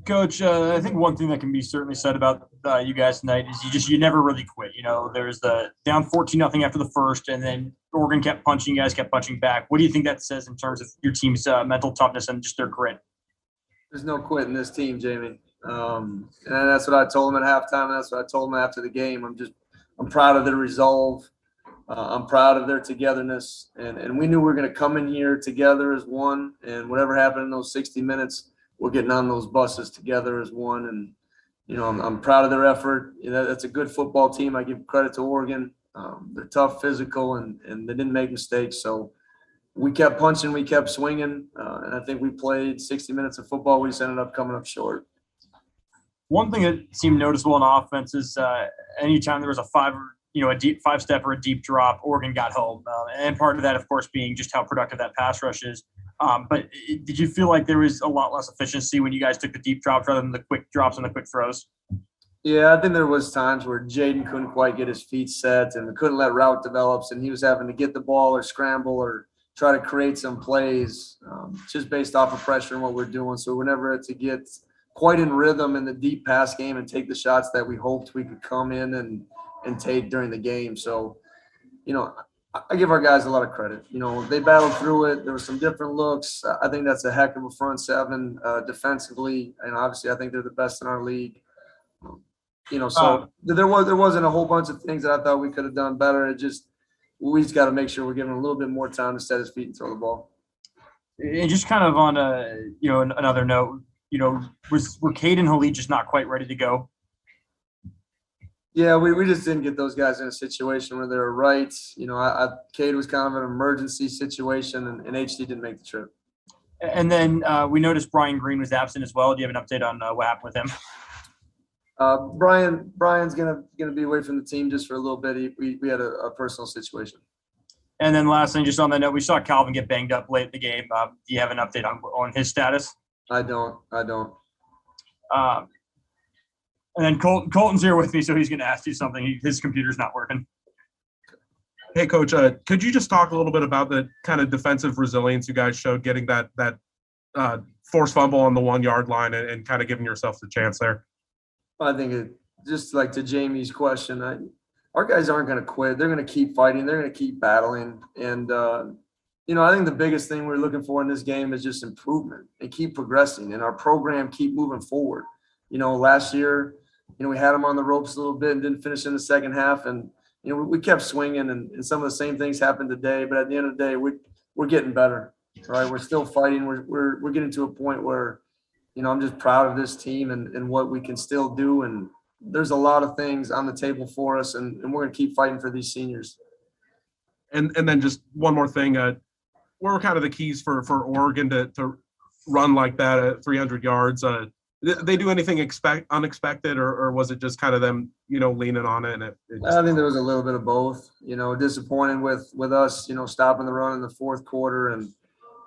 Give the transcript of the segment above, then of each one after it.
Coach, I think one thing that can be certainly said about you guys tonight is you never really quit. There's the down 14-0 after the first, and then Oregon kept punching, you guys kept punching back. What do you think that says in terms of your team's mental toughness and just their grit? There's no quitting this team, Jamie. And that's what I told them at halftime. And that's what I told them after the game. I'm proud of their resolve. I'm proud of their togetherness. And we knew we were going to come in here together as one. And whatever happened in those 60 minutes, we're getting on those buses together as one. And, I'm proud of their effort. That's a good football team. I give credit to Oregon. They're tough, physical, and they didn't make mistakes. So we kept punching, we kept swinging, and I think we played 60 minutes of football. We just ended up coming up short. One thing that seemed noticeable in offense is anytime there was a deep 5-step or a deep drop, Oregon got home. And part of that, of course, being just how productive that pass rush is. But did you feel like there was a lot less efficiency when you guys took the deep drops rather than the quick drops and the quick throws? Yeah, I think there was times where Jaden couldn't quite get his feet set and couldn't let route develops, and he was having to get the ball or scramble or try to create some plays just based off of pressure and what we're doing. So we're never to get quite in rhythm in the deep pass game and take the shots that we hoped we could come in and take during the game. So, I give our guys a lot of credit. They battled through it. There were some different looks. I think that's a heck of a front seven defensively, and obviously I think they're the best in our league. So there wasn't a whole bunch of things that I thought we could have done better. We just got to make sure we're giving him a little bit more time to set his feet and throw the ball. And just kind of on another note, were Cade and Halid just not quite ready to go? Yeah, we just didn't get those guys in a situation where they were right. Cade was kind of an emergency situation, and HD didn't make the trip. And then we noticed Brian Green was absent as well. Do you have an update on what happened with him? Brian's gonna be away from the team just for a little bit. We had a personal situation. And then last thing, just on that note, we saw Calvin get banged up late in the game. Do you have an update on his status? I don't. And then Colton's here with me, so he's going to ask you something. His computer's not working. Hey, Coach, could you just talk a little bit about the kind of defensive resilience you guys showed getting that forced fumble on the 1-yard line and kind of giving yourself the chance there? I think just like to Jamie's question, our guys aren't going to quit. They're going to keep fighting. They're going to keep battling. And, I think the biggest thing we're looking for in this game is just improvement and keep progressing and our program keep moving forward. Last year, we had them on the ropes a little bit and didn't finish in the second half. And, we kept swinging and some of the same things happened today. But at the end of the day, we're getting better, right? We're still fighting. We're getting to a point where, I'm just proud of this team and what we can still do. And there's a lot of things on the table for us, and we're going to keep fighting for these seniors. And then just one more thing. What were kind of the keys for Oregon to run like that at 300 yards? Did they do anything unexpected, or was it just kind of them, leaning on it? I think there was a little bit of both. Disappointed with us, stopping the run in the fourth quarter, and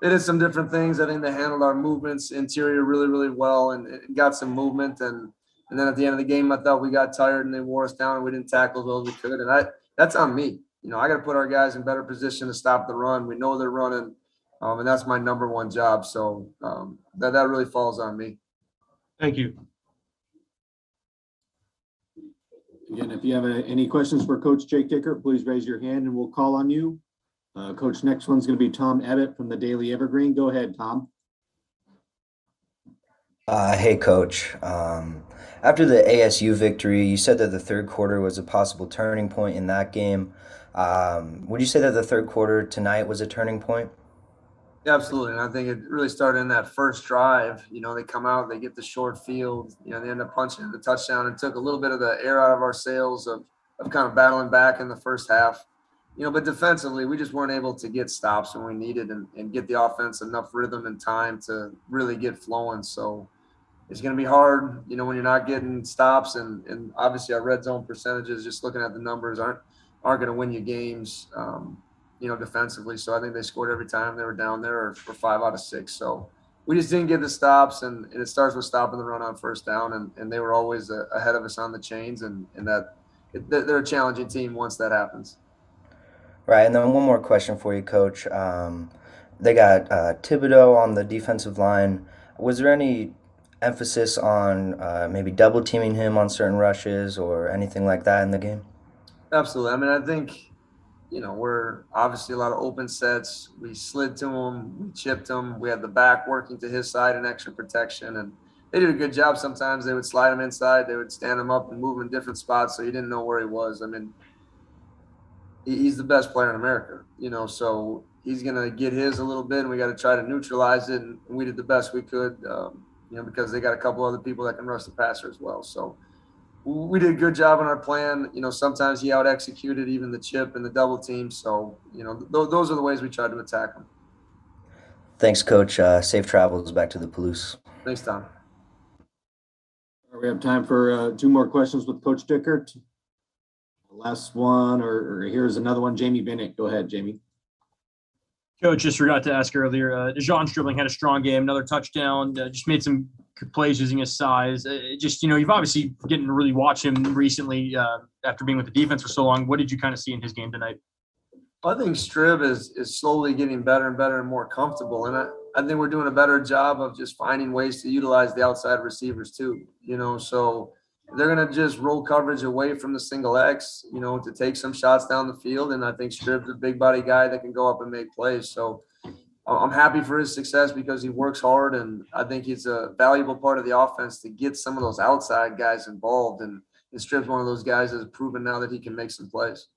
they did some different things. I think they handled our movements interior really, really well and got some movement. And then at the end of the game, I thought we got tired and they wore us down and we didn't tackle as well as we could. And that's on me. I got to put our guys in better position to stop the run. We know they're running, and that's my number one job. So that really falls on me. Thank you. Again, if you have any questions for Coach Jake Dickert, please raise your hand and we'll call on you. Coach, next one's going to be Tom Ebbett from the Daily Evergreen. Go ahead, Tom. Hey, Coach. After the ASU victory, you said that the third quarter was a possible turning point in that game. Would you say that the third quarter tonight was a turning point? Yeah, absolutely. And I think it really started in that first drive. They come out, they get the short field, they end up punching the touchdown and took a little bit of the air out of our sails of kind of battling back in the first half. But defensively, we just weren't able to get stops when we needed and get the offense enough rhythm and time to really get flowing. So it's going to be hard, when you're not getting stops. And obviously our red zone percentages, just looking at the numbers, aren't going to win you games, defensively. So I think they scored every time they were down there or 5 out of 6. So we just didn't get the stops. And it starts with stopping the run on first down. And they were always ahead of us on the chains. And they're a challenging team once that happens. Right, and then one more question for you, Coach. They got Thibodeau on the defensive line. Was there any emphasis on maybe double teaming him on certain rushes or anything like that in the game? Absolutely. I mean, I think, we're obviously a lot of open sets. We slid to him, we chipped him. We had the back working to his side and extra protection. And they did a good job. Sometimes they would slide him inside. They would stand him up and move him in different spots so you didn't know where he was. I mean, he's the best player in America, so he's going to get his a little bit, and we got to try to neutralize it. And we did the best we could, because they got a couple other people that can rush the passer as well. So we did a good job on our plan. Sometimes he out executed even the chip and the double team. So, those are the ways we tried to attack him. Thanks, Coach. Safe travels back to the Palouse. Thanks, Tom. We have time for 2 more questions with Coach Dickert. Last one, or here's another one. Jamie Bennett. Go ahead, Jamie. Coach, just forgot to ask earlier. DeJohn's dribbling had a strong game, another touchdown. Just made some good plays using his size. You've obviously getting to really watch him recently after being with the defense for so long. What did you kind of see in his game tonight? I think Strib is slowly getting better and better and more comfortable. And I think we're doing a better job of just finding ways to utilize the outside receivers too, so they're going to just roll coverage away from the single X, to take some shots down the field. And I think Strib's a big body guy that can go up and make plays. So I'm happy for his success because he works hard. And I think he's a valuable part of the offense to get some of those outside guys involved. And Strib's one of those guys that's proven now that he can make some plays.